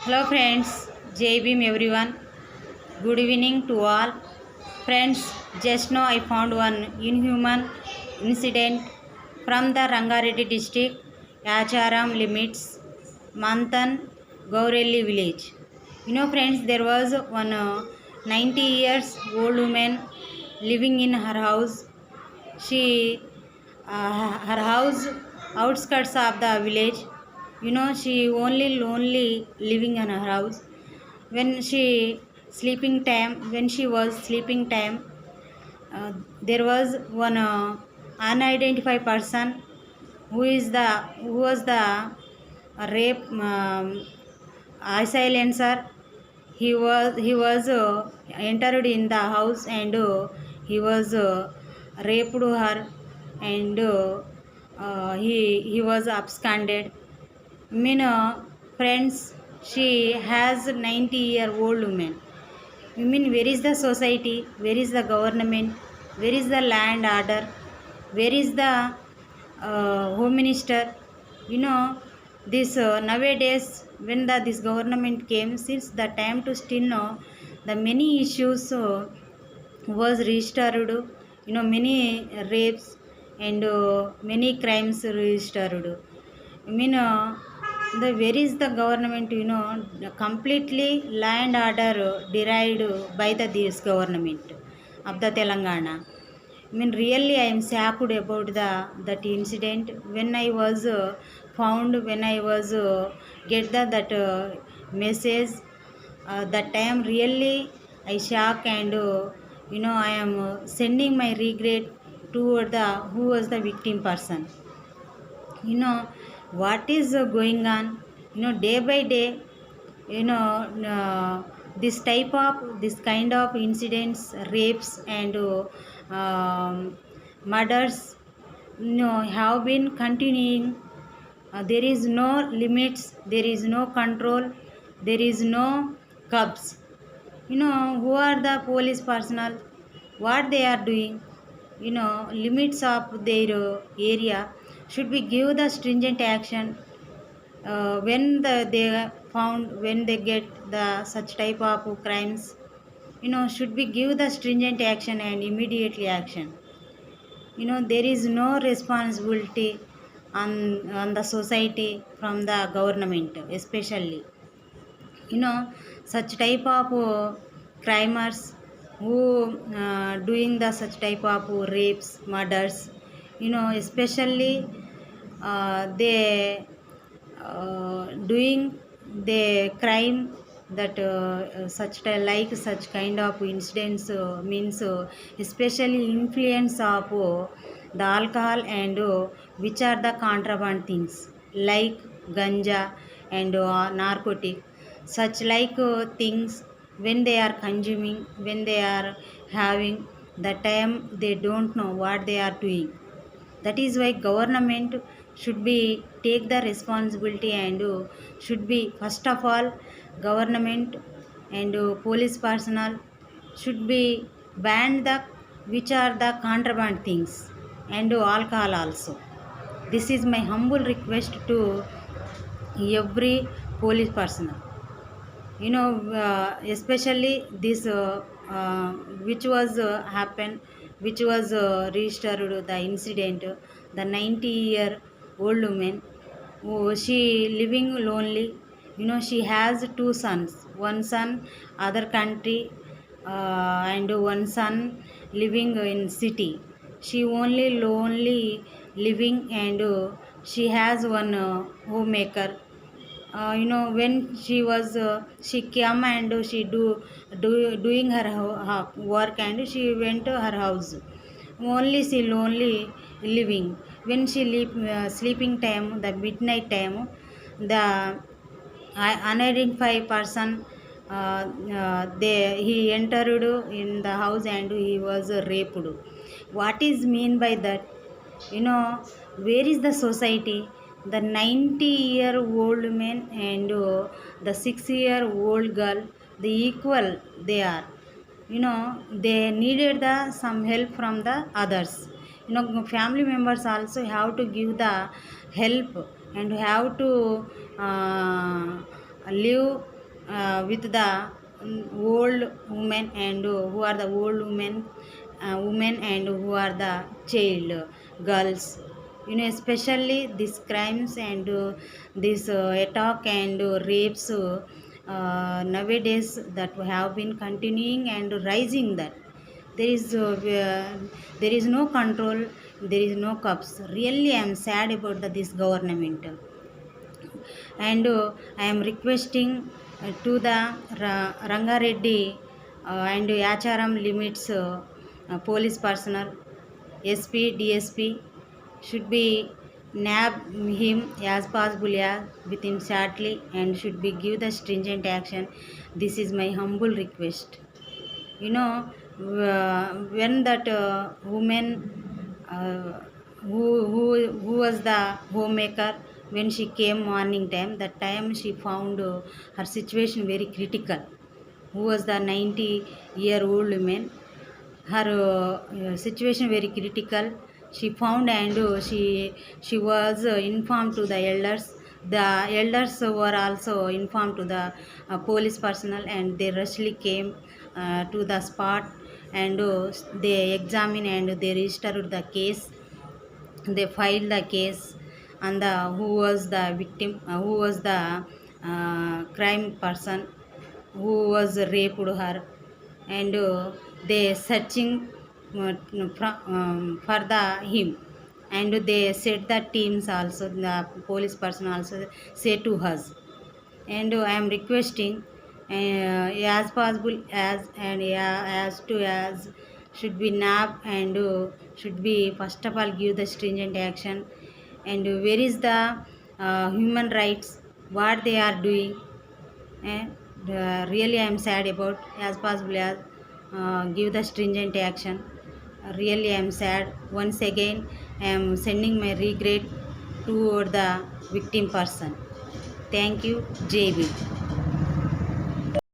Hello friends, Jai Bhim everyone. Good evening to all. Friends, just now I found one inhuman incident from the Rangareddy district, Yacharam limits, Manthan, Gaurelli village. Friends, there was one 90 years old woman living in her house. She, her house outskirts of the village. She only lonely living in her house. When she was sleeping time, there was one unidentified person who was the rape silencer. He was entered in the house and he was raped her and he was absconded. Friends, she has 90-year-old woman. Where is the society? Where is the government? Where is the land order? Where is the home minister? This nowadays when this government came, since the time to still know, the many issues was registered. Many rapes and many crimes registered. The where is the government? Completely land order derived by this government of the Telangana. Really, I am shocked about that incident. When I was when I was get that message, that time really I shock and I am sending my regret toward the who was the victim person. What is going on, day by day, this kind of incidents, rapes and murders, have been continuing. There is no limits, there is no control, there is no curbs. Who are the police personnel, what they are doing, limits of their area should be give the stringent action. When they found, when they get the such type of crimes, should be give the stringent action and immediately action. There is no responsibility on the society from the government, especially such type of crimers who doing the such type of rapes, murders, especially they doing the crime that like such kind of incidents means especially influence of the alcohol and which are the contraband things like ganja and narcotic, such like things when they are consuming, when they are having, the time they don't know what they are doing. That is why government should be take the responsibility and should be, first of all, government and police personnel should be ban the which are the contraband things and alcohol also. This is my humble request to every police personnel. Especially this which was happened, which was registered the incident, the 90-year old woman, she living lonely. She has two sons, one son other country, and one son living in city. She only lonely living and she has one homemaker. When she came and she doing her work and she went to her house, only she lonely living. When she sleeping time, the midnight time, the unidentified person, he entered in the house and he was raped. What is mean by that? Where is the society? The 90-year-old man and the 6-year-old girl, the equal they are. They needed the some help from the others. Family members also have to give the help and have to live with the old women and who are the old women and who are the child girls. Especially these crimes and this attack and rapes nowadays that have been continuing and rising, that there is there is no control, there is no cups. Really I am sad about this government. And I am requesting to the Rangareddy and Yacharam limits police personnel, SP, DSP should be nab him as possible as within shortly and should be give the stringent action. This is my humble request. When that woman uh, who was the homemaker, when she came morning time, that time she found her situation very critical. Who was the 90-year-old woman, her situation very critical. She found and she was informed to the elders. The elders were also informed to the police personnel and they rushly came to the spot and they examined and they registered the case. They filed the case and the who was the victim, who was the crime person who was raped her, and they searching for the him, and they set the teams also, the police person also say to us. And I am requesting as possible as and as to as should be nab and should be first of all give the stringent action. And where is the human rights, what they are doing? Really I am sad about as possible as give the stringent action. Really I am sad. Once again I am sending my regret toward the victim person. Thank you. JB.